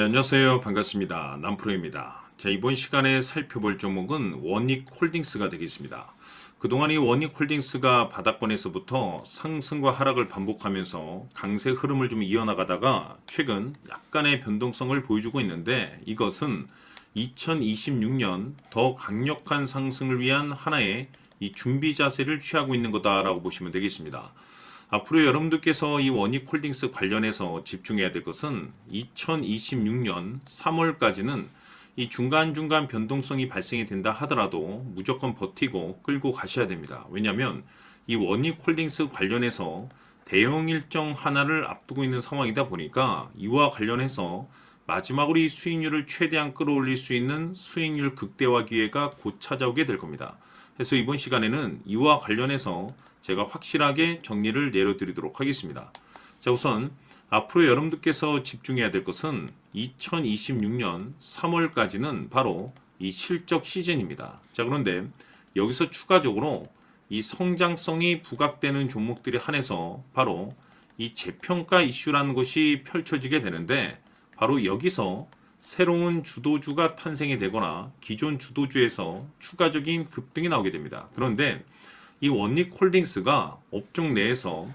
안녕하세요. 반갑습니다. 남프로입니다. 자, 이번 시간에 살펴볼 종목은 원익홀딩스가 되겠습니다. 그동안 이 원익홀딩스가 바닥권에서부터 상승과 하락을 반복하면서 강세 흐름을 좀 이어나가다가 최근 약간의 변동성을 보여주고 있는데, 이것은 2026년 더 강력한 상승을 위한 하나의 이 준비 자세를 취하고 있는 거다라고 보시면 되겠습니다. 앞으로 여러분들께서 이 원익홀딩스 관련해서 집중해야 될 것은 2026년 3월까지는 이 중간중간 변동성이 발생이 된다 하더라도 무조건 버티고 끌고 가셔야 됩니다. 왜냐하면 이 원익홀딩스 관련해서 대형 일정 하나를 앞두고 있는 상황이다 보니까 이와 관련해서 마지막으로 이 수익률을 최대한 끌어올릴 수 있는 수익률 극대화 기회가 곧 찾아오게 될 겁니다. 그래서 이번 시간에는 이와 관련해서 제가 확실하게 정리를 내려드리도록 하겠습니다. 자, 우선 앞으로 여러분들께서 집중해야 될 것은 2026년 3월까지는 바로 이 실적 시즌입니다. 자, 그런데 여기서 추가적으로 이 성장성이 부각되는 종목들에 한해서 바로 이 재평가 이슈라는 것이 펼쳐지게 되는데, 바로 여기서 새로운 주도주가 탄생이 되거나 기존 주도주에서 추가적인 급등이 나오게 됩니다. 그런데 이 원익홀딩스가 업종 내에서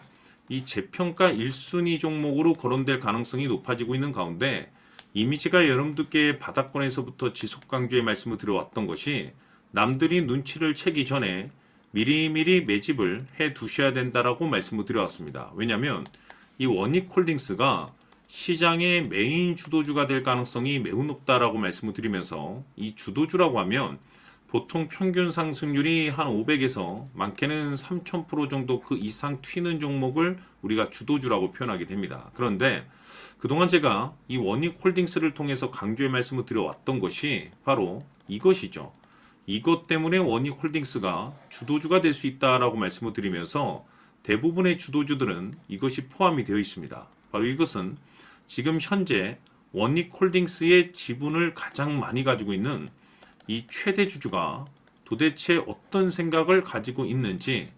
이 재평가 1순위 종목으로 거론될 가능성이 높아지고 있는 가운데, 이미지가 여러분들께 바닥권에서부터 지속 강조의 말씀을 드려왔던 것이 남들이 눈치를 채기 전에 미리미리 매집을 해 두셔야 된다라고 말씀을 드려왔습니다. 왜냐하면 이 원익홀딩스가 시장의 메인 주도주가 될 가능성이 매우 높다라고 말씀을 드리면서, 이 주도주라고 하면 보통 평균 상승률이 한 500에서 많게는 3000% 정도 그 이상 튀는 종목을 우리가 주도주라고 표현하게 됩니다. 그런데 그동안 제가 이 원익홀딩스를 통해서 강조의 말씀을 드려왔던 것이 바로 이것이죠. 이것 때문에 원익홀딩스가 주도주가 될 수 있다라고 말씀을 드리면서 대부분의 주도주들은 이것이 포함이 되어 있습니다. 바로 이것은 지금 현재 원익홀딩스의 지분을 가장 많이 가지고 있는 이 최대 주주가 도대체 어떤 생각을 가지고 있는지,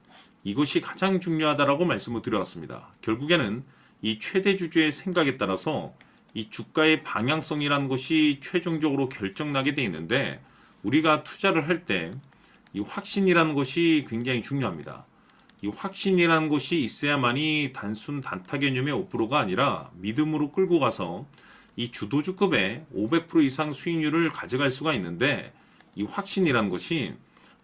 이것이 가장 중요하다라고 말씀을 드려왔습니다. 결국에는 이 최대 주주의 생각에 따라서 이 주가의 방향성이라는 것이 최종적으로 결정나게 되어 있는데, 우리가 투자를 할 때 이 확신이라는 것이 굉장히 중요합니다. 이 확신이라는 것이 있어야만이 단순 단타 개념의 5%가 아니라 믿음으로 끌고 가서 이 주도주급의 500% 이상 수익률을 가져갈 수가 있는데, 이 확신이라는 것이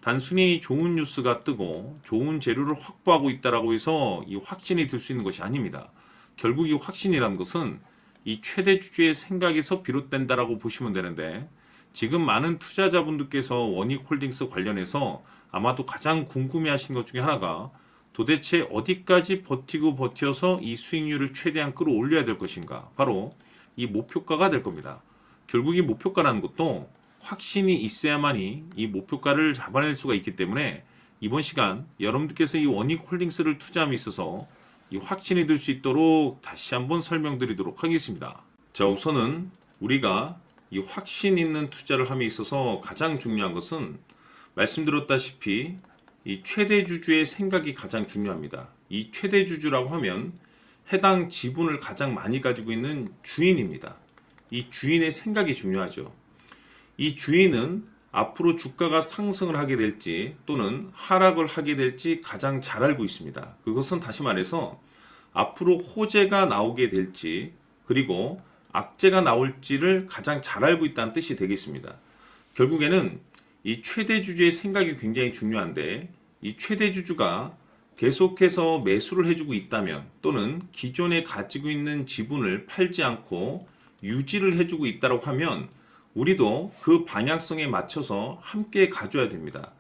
단순히 좋은 뉴스가 뜨고 좋은 재료를 확보하고 있다라고 해서 이 확신이 들 수 있는 것이 아닙니다. 결국 이 확신이라는 것은 이 최대 주주의 생각에서 비롯된다라고 보시면 되는데, 지금 많은 투자자분들께서 원익홀딩스 관련해서 아마도 가장 궁금해하시는 것 중에 하나가 도대체 어디까지 버티고 버텨서 이 수익률을 최대한 끌어올려야 될 것인가, 바로 이 목표가가 될 겁니다. 결국 이 목표가라는 것도 확신이 있어야만이 이 목표가를 잡아낼 수가 있기 때문에 이번 시간 여러분들께서 이 원익홀딩스를 투자함에 있어서 이 확신이 들 수 있도록 다시 한번 설명드리도록 하겠습니다. 자, 우선은 우리가 이 확신 있는 투자를 함에 있어서 가장 중요한 것은 말씀드렸다시피 이 최대 주주의 생각이 가장 중요합니다. 이 최대 주주라고 하면 해당 지분을 가장 많이 가지고 있는 주인입니다. 이 주인의 생각이 중요하죠. 이 주인은 앞으로 주가가 상승을 하게 될지 또는 하락을 하게 될지 가장 잘 알고 있습니다. 그것은 다시 말해서 앞으로 호재가 나오게 될지 그리고 악재가 나올지를 가장 잘 알고 있다는 뜻이 되겠습니다. 결국에는 이 최대 주주의 생각이 굉장히 중요한데, 이 최대 주주가 계속해서 매수를 해주고 있다면 또는 기존에 가지고 있는 지분을 팔지 않고 유지를 해주고 있다고 하면 우리도 그 방향성에 맞춰서 함께 가져야 됩니다.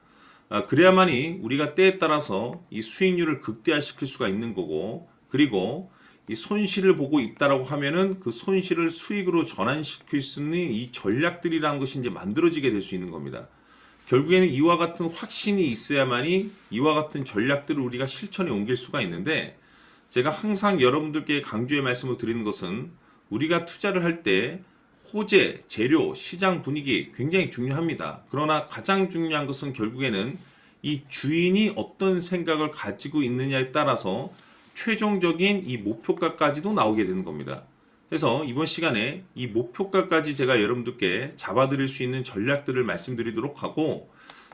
그래야만이 우리가 때에 따라서 이 수익률을 극대화시킬 수가 있는 거고, 그리고 이 손실을 보고 있다라고 하면은 그 손실을 수익으로 전환시킬 수 있는 이 전략들이라는 것이 이제 만들어지게 될 수 있는 겁니다. 결국에는 이와 같은 확신이 있어야만이 이와 같은 전략들을 우리가 실천에 옮길 수가 있는데, 제가 항상 여러분들께 강조의 말씀을 드리는 것은 우리가 투자를 할 때 호재, 재료, 시장 분위기 굉장히 중요합니다. 그러나 가장 중요한 것은 결국에는 이 주인이 어떤 생각을 가지고 있느냐에 따라서 최종적인 이 목표가까지도 나오게 되는 겁니다. 그래서 이번 시간에 이 목표가까지 제가 여러분들께 잡아드릴 수 있는 전략들을 말씀드리도록 하고,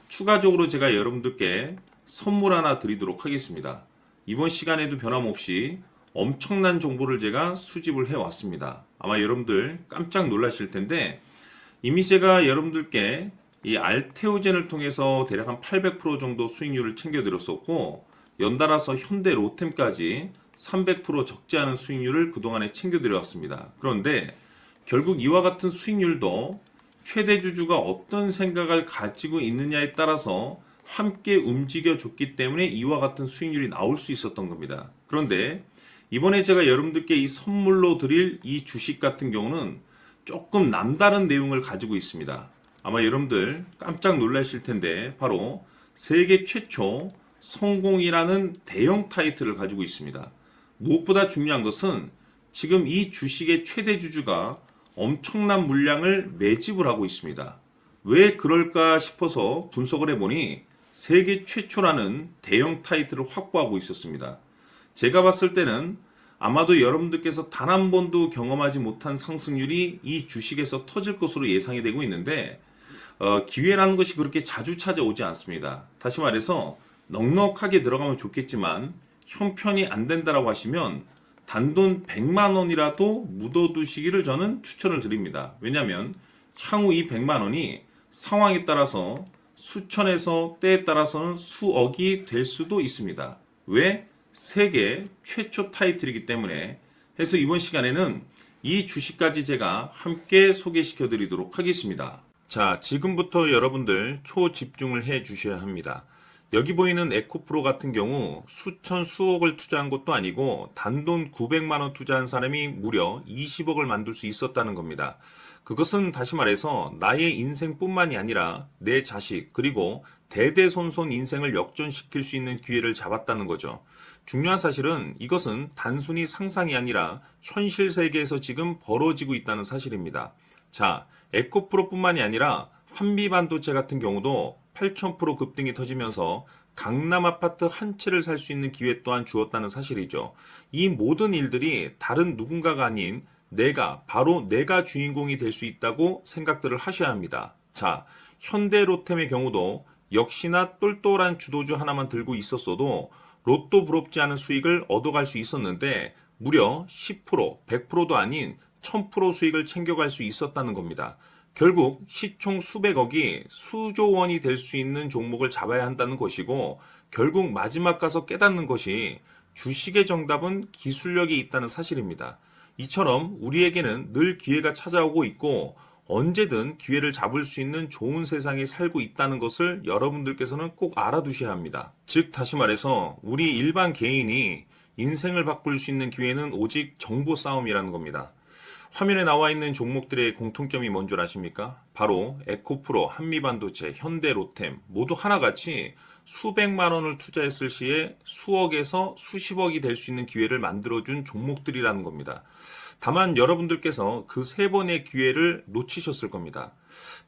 추가적으로 제가 여러분들께 선물 하나 드리도록 하겠습니다. 이번 시간에도 변함없이 엄청난 정보를 제가 수집을 해왔습니다. 아마 여러분들 깜짝 놀라실 텐데, 이미 제가 여러분들께 이 알테오젠을 통해서 대략 한 800% 정도 수익률을 챙겨드렸었고, 연달아서 현대 로템까지 300% 적지 않은 수익률을 그동안에 챙겨드려왔습니다. 그런데 결국 이와 같은 수익률도 최대 주주가 어떤 생각을 가지고 있느냐에 따라서 함께 움직여줬기 때문에 이와 같은 수익률이 나올 수 있었던 겁니다. 그런데 이번에 제가 여러분들께 이 선물로 드릴 이 주식 같은 경우는 조금 남다른 내용을 가지고 있습니다. 아마 여러분들 깜짝 놀라실 텐데, 바로 세계 최초 성공이라는 대형 타이틀을 가지고 있습니다. 무엇보다 중요한 것은 지금 이 주식의 최대 주주가 엄청난 물량을 매집을 하고 있습니다. 왜 그럴까 싶어서 분석을 해보니 세계 최초라는 대형 타이틀을 확보하고 있었습니다. 제가 봤을 때는 아마도 여러분들께서 단 한 번도 경험하지 못한 상승률이 이 주식에서 터질 것으로 예상이 되고 있는데, 기회라는 것이 그렇게 자주 찾아오지 않습니다. 다시 말해서 넉넉하게 들어가면 좋겠지만 형편이 안 된다라고 하시면 단돈 100만 원이라도 묻어두시기를 저는 추천을 드립니다. 왜냐하면 향후 이 100만 원이 상황에 따라서 수천에서 때에 따라서는 수억이 될 수도 있습니다. 왜? 세계 최초 타이틀이기 때문에. 해서 이번 시간에는 이 주식까지 제가 함께 소개시켜 드리도록 하겠습니다. 자, 지금부터 여러분들 초집중을 해 주셔야 합니다. 여기 보이는 에코프로 같은 경우 수천 수억을 투자한 것도 아니고 단돈 900만 원 투자한 사람이 무려 20억을 만들 수 있었다는 겁니다. 그것은 다시 말해서 나의 인생뿐만이 아니라 내 자식 그리고 대대손손 인생을 역전시킬 수 있는 기회를 잡았다는 거죠. 중요한 사실은 이것은 단순히 상상이 아니라 현실 세계에서 지금 벌어지고 있다는 사실입니다. 자, 에코프로뿐만이 아니라 한미반도체 같은 경우도 8,000% 급등이 터지면서 강남 아파트 한 채를 살 수 있는 기회 또한 주었다는 사실이죠. 이 모든 일들이 다른 누군가가 아닌 바로 내가 주인공이 될 수 있다고 생각들을 하셔야 합니다. 자, 현대로템의 경우도 역시나 똘똘한 주도주 하나만 들고 있었어도 로또 부럽지 않은 수익을 얻어갈 수 있었는데 무려 10%, 100%도 아닌 1000% 수익을 챙겨갈 수 있었다는 겁니다. 결국 시총 수백억이 수조 원이 될 수 있는 종목을 잡아야 한다는 것이고, 결국 마지막 가서 깨닫는 것이 주식의 정답은 기술력이 있다는 사실입니다. 이처럼 우리에게는 늘 기회가 찾아오고 있고 언제든 기회를 잡을 수 있는 좋은 세상에 살고 있다는 것을 여러분들께서는 꼭 알아두셔야 합니다. 즉 다시 말해서 우리 일반 개인이 인생을 바꿀 수 있는 기회는 오직 정보 싸움이라는 겁니다. 화면에 나와 있는 종목들의 공통점이 뭔 줄 아십니까? 바로 에코프로, 한미반도체, 현대로템 모두 하나같이 수백만 원을 투자했을 시에 수억에서 수십억이 될 수 있는 기회를 만들어준 종목들이라는 겁니다. 다만 여러분들께서 그 세 번의 기회를 놓치셨을 겁니다.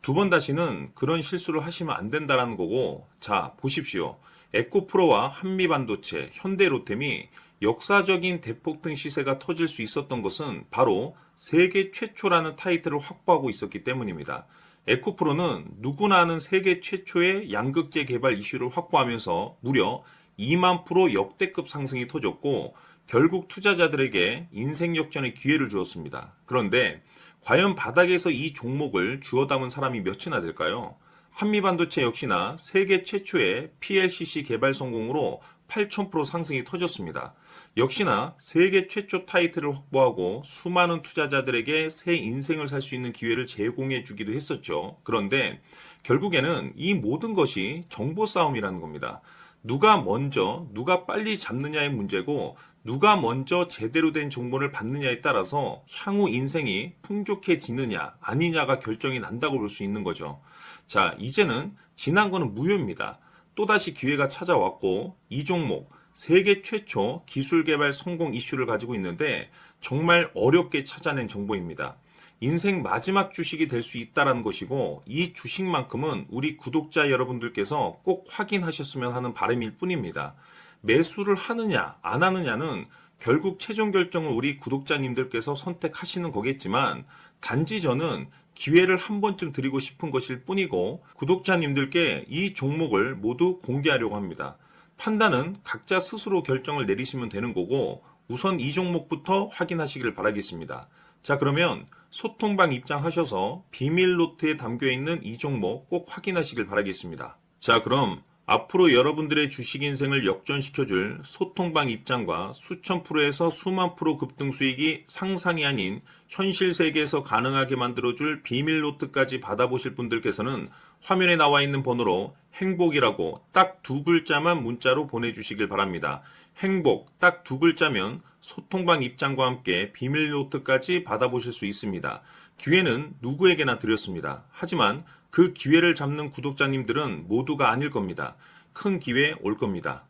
두 번 다시는 그런 실수를 하시면 안 된다는 거고, 자 보십시오. 에코프로와 한미반도체, 현대로템이 역사적인 대폭등 시세가 터질 수 있었던 것은 바로 세계 최초라는 타이틀을 확보하고 있었기 때문입니다. 에코프로는 누구나 아는 세계 최초의 양극재 개발 이슈를 확보하면서 무려 2만 프로 역대급 상승이 터졌고 결국 투자자들에게 인생 역전의 기회를 주었습니다. 그런데 과연 바닥에서 이 종목을 주워 담은 사람이 몇이나 될까요? 한미반도체 역시나 세계 최초의 PLCC 개발 성공으로 8,000% 상승이 터졌습니다. 역시나 세계 최초 타이틀을 확보하고 수많은 투자자들에게 새 인생을 살 수 있는 기회를 제공해 주기도 했었죠. 그런데 결국에는 이 모든 것이 정보 싸움이라는 겁니다. 누가 먼저, 누가 빨리 잡느냐의 문제고 누가 먼저 제대로 된 정보를 받느냐에 따라서 향후 인생이 풍족해지느냐 아니냐가 결정이 난다고 볼 수 있는 거죠. 자, 이제는 지난 거는 무효입니다. 또다시 기회가 찾아왔고 이 종목 세계 최초 기술 개발 성공 이슈를 가지고 있는데 정말 어렵게 찾아낸 정보입니다. 인생 마지막 주식이 될 수 있다는 것이고 이 주식만큼은 우리 구독자 여러분들께서 꼭 확인하셨으면 하는 바람일 뿐입니다. 매수를 하느냐 안 하느냐는 결국 최종 결정은 우리 구독자님들께서 선택하시는 거겠지만 단지 저는 기회를 한 번쯤 드리고 싶은 것일 뿐이고 구독자님들께 이 종목을 모두 공개하려고 합니다. 판단은 각자 스스로 결정을 내리시면 되는 거고 우선 이 종목부터 확인하시길 바라겠습니다. 자, 그러면 소통방 입장하셔서 비밀 노트에 담겨 있는 이 종목 꼭 확인하시길 바라겠습니다. 자, 그럼 앞으로 여러분들의 주식 인생을 역전시켜줄 소통방 입장과 수천 프로에서 수만 프로 급등 수익이 상상이 아닌 현실 세계에서 가능하게 만들어줄 비밀 노트까지 받아보실 분들께서는 화면에 나와 있는 번호로 행복이라고 딱 두 글자만 문자로 보내주시길 바랍니다. 행복 딱 두 글자면 소통방 입장과 함께 비밀 노트까지 받아보실 수 있습니다. 기회는 누구에게나 드렸습니다. 하지만 그 기회를 잡는 구독자님들은 모두가 아닐 겁니다. 큰 기회 올 겁니다.